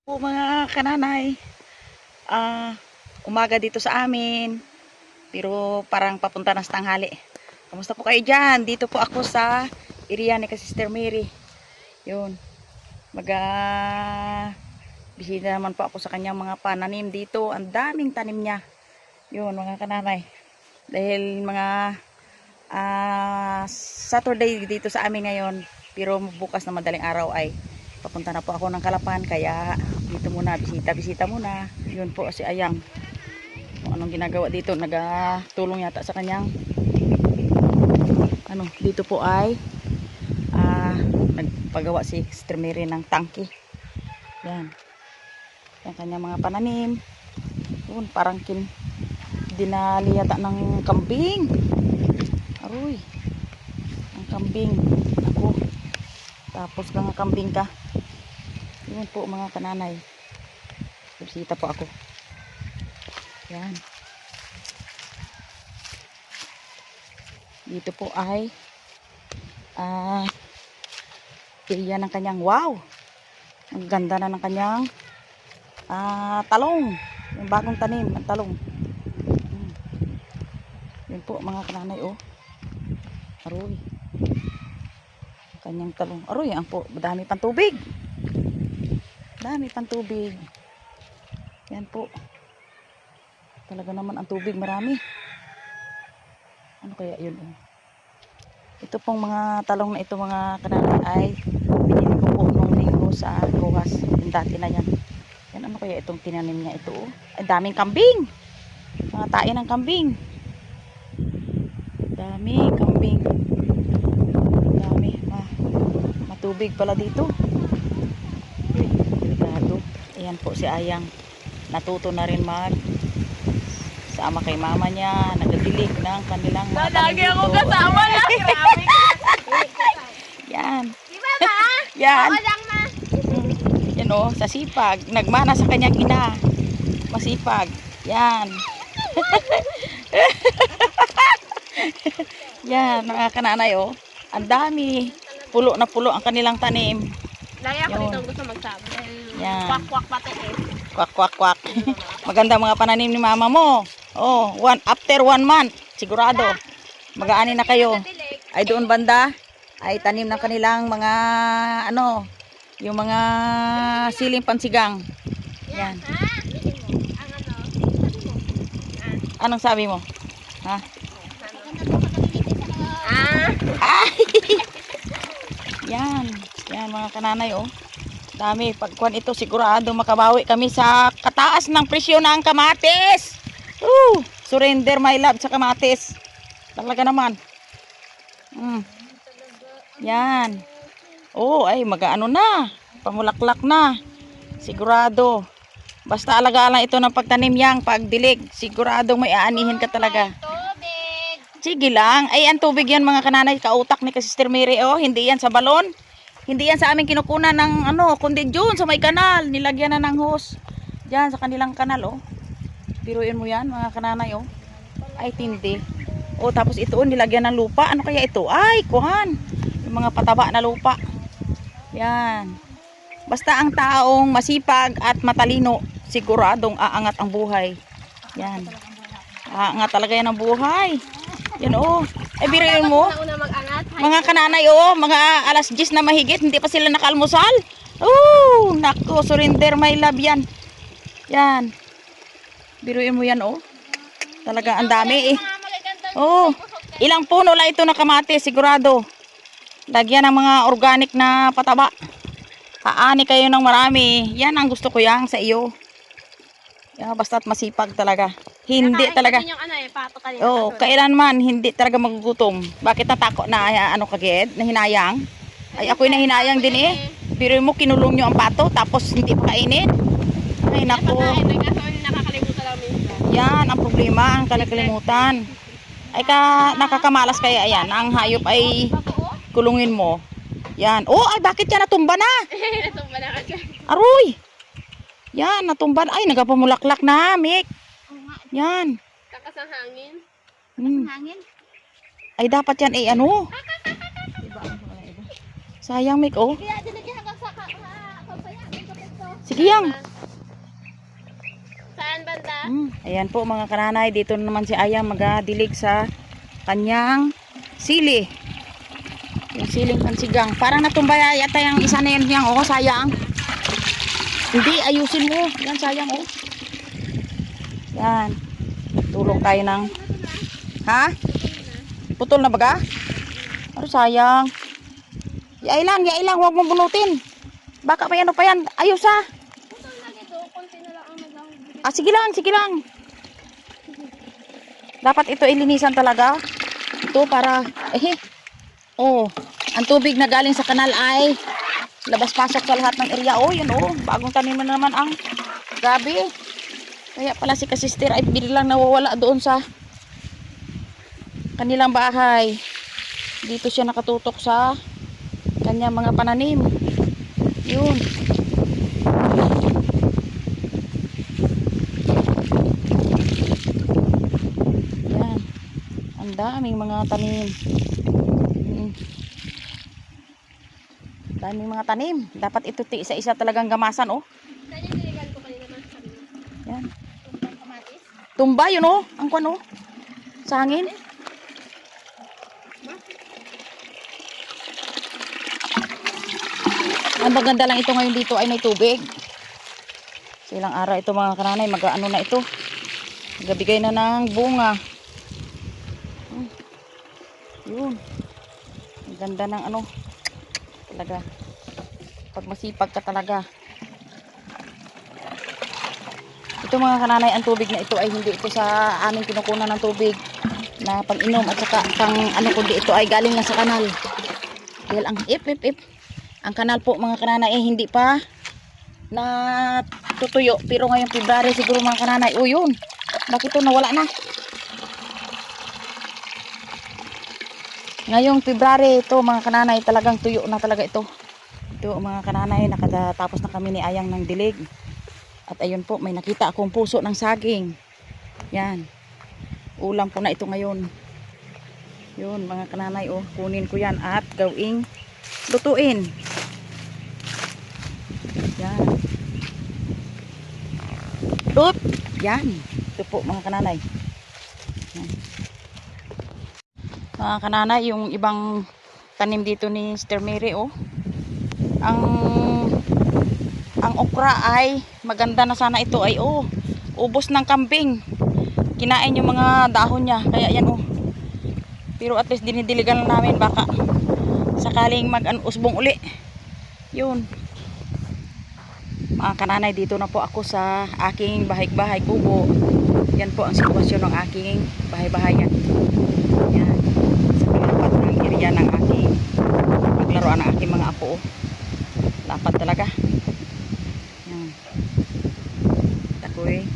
Po mga kananay, ah, umaga dito sa amin, pero parang papunta na sa tanghali. Kamusta po kayo dyan? Dito po ako sa area ni Sister Mary. Yun, bisita naman po ako sa kanyang mga pananim dito. Ang daming tanim niya. Yun mga kananay. Dahil mga Saturday dito sa amin ngayon, pero bukas na madaling araw ay papunta na po ako ng Kalapan, kaya dito muna, bisita muna. Yun po si Ayang, kung anong ginagawa dito, nagatulong yata sa kanyang dito po ay nagpagawa si Sister Mary ng tangke. Yan, yung kanyang mga pananim. Yun, parang dinali yata ng kambing. Aroy, ang kambing ako, tapos lang ang kambing ka. Yun po mga kananay, bisita po ako. Yan, dito po ay area ng kanyang, wow, ang ganda na ng kanyang talong, yung bagong tanim ng talong. Yun po mga kananay, oh, aroy, kanyang talong. Aroy, ang po, dami pang tubig. Dami pang tubig. Yan po. Talaga naman ang tubig, marami. Ano kaya yun? Ito pong mga talong na ito mga kananay ay binili ko po nung linggo sa Rojas. Yung dati na yan. Yan, ano kaya itong tinanim niya ito? Ay, daming kambing. Mga tae ng kambing. Dami kambing. Dami. Matubig pala dito. Ayan po si Ayang, natuto na rin sama kay mama niya, nagdilig ng kanilang mga tanim Lagi dito. ako kasama lang. Grabe ka. Yan. Di ba ma? Yan. Oo lang ma. Yan o, sa sipag. Nagmana sa kanyang ina. Masipag. Yan. Yan, mga kananay o. Ang dami. Pulo na pulo ang kanilang tanim. Lagi ako Yun. dito gusto magsama. Yan. Kwak-kwak pati eh. Kwak, kwak, kwak. Maganda mga pananim ni mama mo. Oh, after 1 month, sigurado. Mag-aani na kayo. Ay doon banda, ay tanim ng kanilang mga, yung mga siling pansigang. Yan. Anong sabi mo? Ha? Ay! Yan. Yan mga kananay, oh. Dami, pagkuhan ito sigurado makabawi kami sa kataas ng presyo ng kamatis. Surrender my love sa kamatis. Talaga naman. Yan. Ay mag-ano na, pamulaklak na. Sigurado. Basta alagaan lang ito ng pagtanim yang pagdilig. Siguradong may aanihin ka talaga. Tubig. Sige lang. Ay, ang tubig yan mga kananay, kautak ni Sister Mary, oh. Hindi yan sa balon. Hindi yan sa amin kinukunan ng kundi dyan sa may kanal. Nilagyan na ng hose. Diyan sa kanilang kanal, oh. Biruin mo yan, mga kananay, oh. Ay, tindi. Tapos ito, nilagyan ng lupa. Ano kaya ito? Ay, kuhan. Yung mga pataba na lupa. Yan. Basta ang taong masipag at matalino, siguradong aangat ang buhay. Yan. Aangat talaga yan ang buhay. Yan, oh. Ay, biruin mo. Una mag-angat. Mga kananay, mga alas 10 na mahigit, hindi pa sila nakalmusal. Nako, surrender my love yan. Yan. Biruin mo yan, oh. Talaga, ang dami, eh. Ilang puno lang ito na kamatis, sigurado. Lagyan ng mga organic na pataba. Aani kayo ng marami. Yan ang gusto ko yan sa iyo. Yan, basta't masipag talaga. Hindi talaga. Kailanman hindi talaga magugutom. Bakit natako na kagid, na hinayang? Ay, ako'y nahinayang din eh. Pero mo kinulong nyo ang pato tapos hindi pa kainin. Ay, nako. Yan ang problema, ang kalakalimutan. Ay, nakakamalas kaya yan. Ang hayop ay kulungin mo. Yan. Ay, bakit yan natumba na? Natumba na kasi. Aroy. Yan, natumba. Ay, nagapamulaklak na, Mik. Yan. Kakasang hangin. Hangin? Ay, dapat yan Sayang, Mik, oh. Kaya dinagyan hanggang sa Sige yang. Saan banda? Ayan po mga kananay, dito naman si Ayang magdilig sa kanyang sili. Yung siling pansigang. Parang natumba yata yung isa na yun yang. Oh, sayang. Hindi, ayusin mo. Yan, sayang oh. Yan. Tulong tayo ng... Ha? Putol na baga? Ano sayang? Yai lang. Huwag mo bunutin. Baka may ano pa yan. Ayos ah. Putol na dito. Konti na lang ang nagahugit. Ah, sige lang. Dapat ito ilinisan talaga. Ito para... Oh, ang tubig na galing sa kanal ay labas-pasok sa lahat ng area. Oh, yun oh. Bagong tanim na naman ang gabi. Kaya pala si kasister ay biglang nawawala doon sa kanilang bahay. Dito siya nakatutok sa kanyang mga pananim. Yun. Yan. Ang daming mga tanim. Daming mga tanim. Dapat ito isa-isa talagang gamasan oh. Saan yung diligan ko kanina man? Sabi mo. Yan. Tumbang kamatis? Tumba yun oh. Ang kwan oh. Sa hangin. Ang maganda lang ito ngayon dito ay may tubig. Sa ilang araw ito mga kananay, mag-ano na ito. Magabigay na ng bunga. Yun. Ang ganda ng ano. Talaga. Pag masipag ka talaga. Ito mga kananay, ang tubig na ito ay hindi ito sa aming kinukunan ng tubig na pang-inom at saka pang ano kundi ito ay galing na sa kanal. Dahil ang ang kanal po mga kananay ay hindi pa na tutuyo. Pero ngayong February siguro mga kananay. O yun. Bakit ito nawala na? Ngayong February ito mga kananay talagang tuyo na talaga ito. Ito mga kananay nakatapos na kami ni Ayang ng dilig. At ayun po may nakita akong puso ng saging. Yan. Ulam ko na ito ngayon. Yun mga kananay oh. Kunin ko yan at gawing lutuin. Yan. Oop. Yan. Ito po mga kananay. Yan. Mga kananay, yung ibang tanim dito ni Sister Mary oh. Ang okra ay maganda na sana ito ay oh. Ubos ng kambing. Kinain yung mga dahon niya. Kaya yan oh. Pero at least dinidiligan lang namin baka sakaling mag-usbong uli. Yun. Mga kananay, dito na po ako sa aking bahay-bahay kubo. Yan po ang sitwasyon ng aking bahay-bahayan. Yan. Sa pilipat ng area ng aking paglaruan ng aking mga apo. Dapat talaga. Yan. Takoy.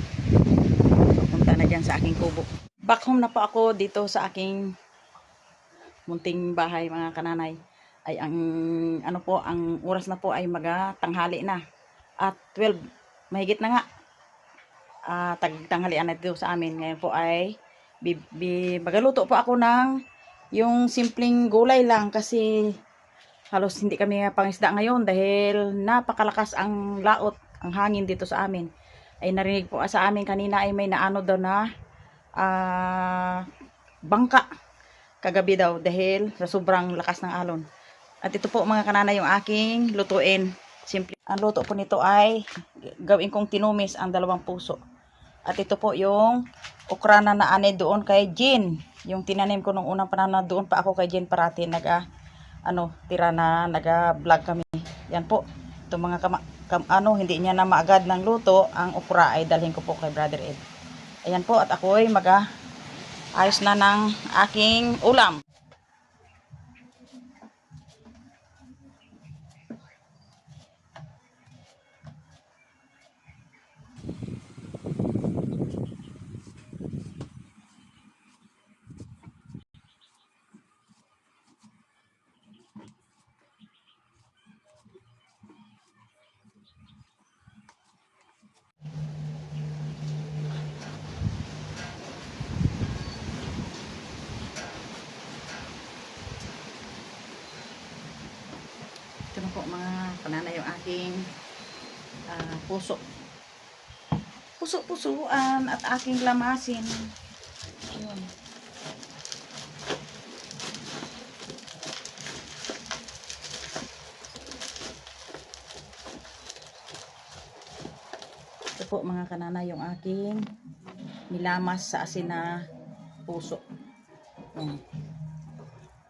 Pupunta na dyan sa aking kubo. Back home na po ako dito sa aking munting bahay mga kananay. Ay ang ano po, ang oras na po ay tanghali na. At 12, mahigit na nga. Tanghalian na dito sa amin. Ngayon po ay magaluto po ako ng yung simpleng gulay lang kasi halos hindi kami pangisda ngayon dahil napakalakas ang laot, ang hangin dito sa amin. Ay narinig po sa amin kanina ay may naano daw na bangka kagabi daw dahil sa sobrang lakas ng alon. At ito po mga kananay yung aking lutuin. Simple. Ang luto po nito ay gawin kong tinumis ang 2 puso. At ito po yung okra na naanay doon kay Jean. Yung tinanim ko nung unang panahon na doon pa ako kay Jean parati tira na naga-vlog kami. Yan po. Ito mga hindi niya na maagad ng luto, ang okra ay dalhin ko po kay Brother Ed. Ayan po at ako ay ayos na ng aking ulam. Ito na po mga kananay yung aking puso. Puso-pusuan at aking lamasin. Yun. Ito po mga kanana yung aking nilamas sa asin na puso. Yun.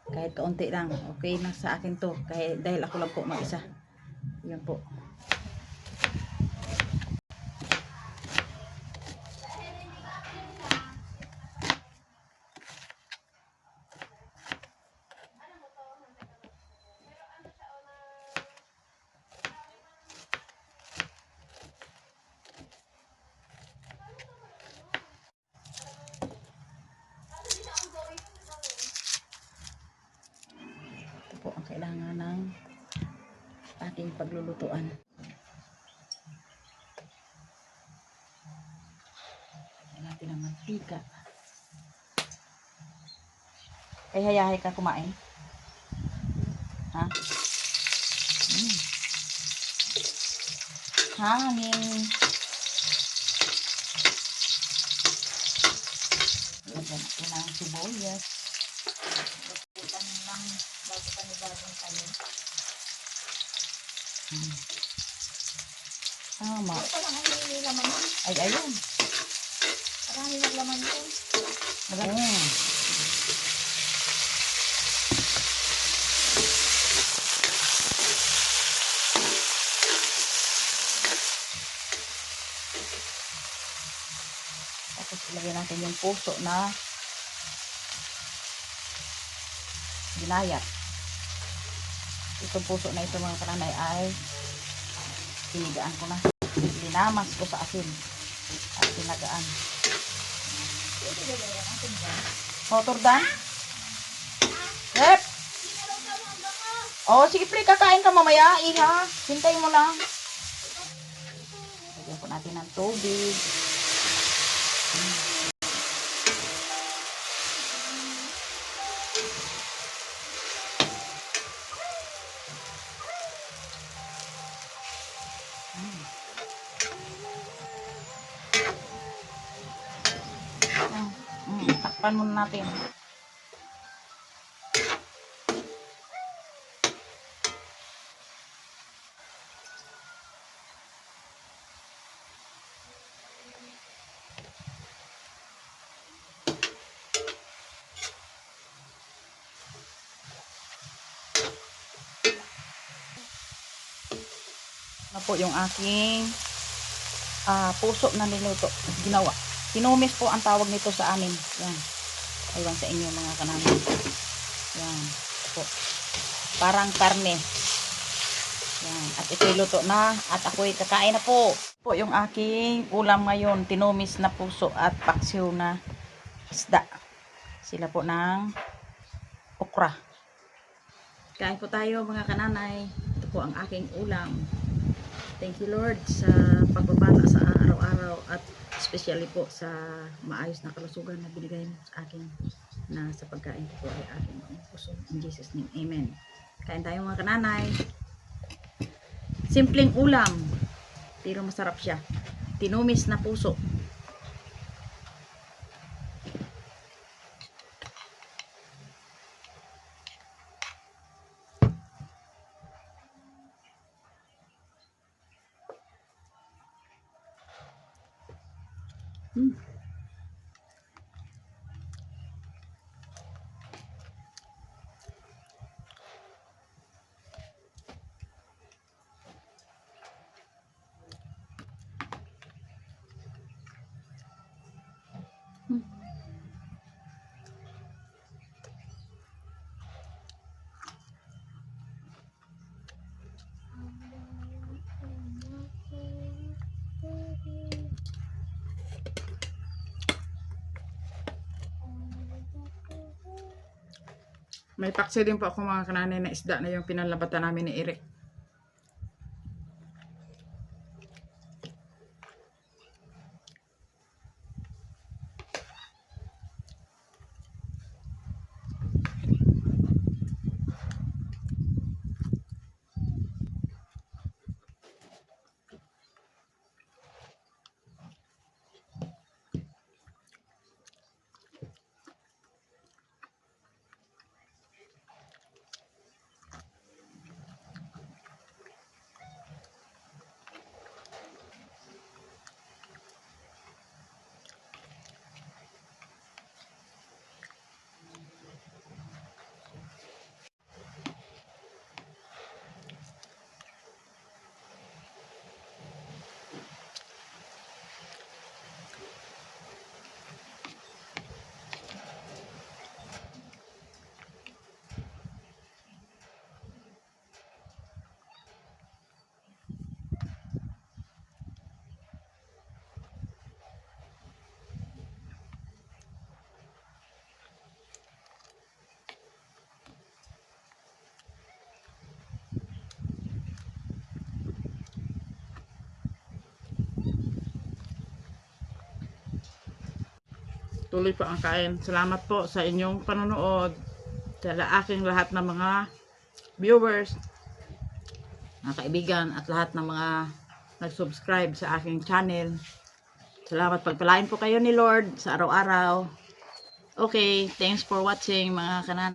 Kahit kaunti lang, okay na sa akin to. Kahit, dahil ako lang po mag-isa. Yan po. Ito po ang kailangan ng ating paglulutuan. Lagyan natin ang mantika. Ay, hayahay ka kumain. Ha? Hangin. Lagyan natin ang sibuyas. Tama. Ay, ayun. Marami naglaman ko. Ayun. Tapos ilagay natin yung puso na ginayat. Itong puso na ito mga kananay ay sinigaan ko na. Linamas ko sa asin at sinagaan. Motor dan? Rep! Oh, sige pre, kakain ka mamaya. Iha, hintayin mo lang. Lagyan po natin ng tubig. Takpan muna natin. Na po yung aking puso na niluto, ginawa. Tinumis po ang tawag nito sa amin. Yan. Aywan sa inyo mga kanamin. Yan. Po. Parang karne. Yan. At ito'y luto na. At ako'y kakain na po. Po yung aking ulam ngayon. Tinumis na puso at paksiw na isda. Sila po ng okra. Kain po tayo mga kananay. Ito po ang aking ulam. Thank you Lord sa pagbabala sa araw-araw at especially po sa maayos na kalusugan na binigay mo sa akin na sa pagkain ko po ay aking puso. In Jesus name, Amen. Kain tayo mga kananay. Simpleng ulam, pero masarap siya. Tinumis na puso. May paksi din po ako mga kananay na isda na yung pinalabatan namin ni Eric. tuloy po ang kain. Salamat po sa inyong panonood, sa aking lahat ng mga viewers, mga kaibigan, at lahat ng mga nag-subscribe sa aking channel. Salamat, pagpalain po kayo ni Lord sa araw-araw. Okay, thanks for watching mga kanan.